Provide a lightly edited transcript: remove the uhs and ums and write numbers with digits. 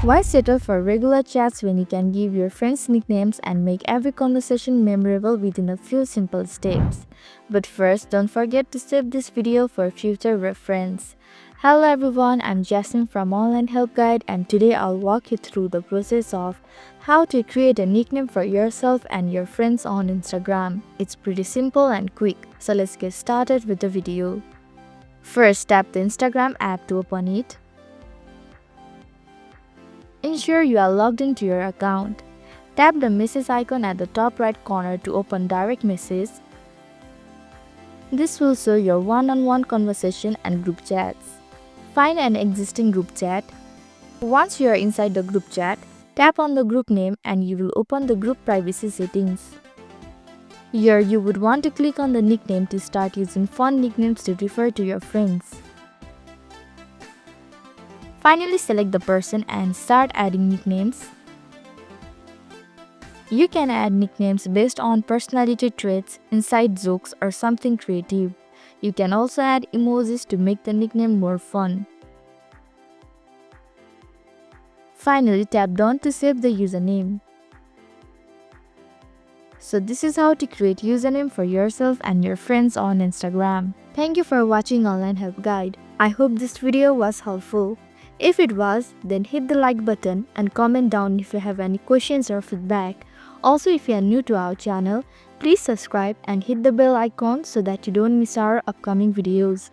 Why settle for regular chats when you can give your friends nicknames and make every conversation memorable within a few simple steps? But first, don't forget to save this video for future reference. Hello everyone, I'm Jasmine from Online Help Guide, and today I'll walk you through the process of how to create a nickname for yourself and your friends on Instagram. It's pretty simple and quick, so let's get started with the video. First, tap the Instagram app to open it. Ensure you are logged into your account. Tap the message icon at the top right corner to open direct message. This will show your one-on-one conversation and group chats. Find an existing group chat. Once you are inside the group chat, tap on the group name and you will open the group privacy settings. Here you would want to click on the nickname to start using fun nicknames to refer to your friends. Finally, select the person and start adding nicknames. You can add nicknames based on personality traits, inside jokes, or something creative. You can also add emojis to make the nickname more fun. Finally, tap done to save the username. So this is how to create username for yourself and your friends on Instagram. Thank you for watching Online Help Guide. I hope this video was helpful. If it was, then hit the like button and comment down if you have any questions or feedback. Also, if you are new to our channel, please subscribe and hit the bell icon so that you don't miss our upcoming videos.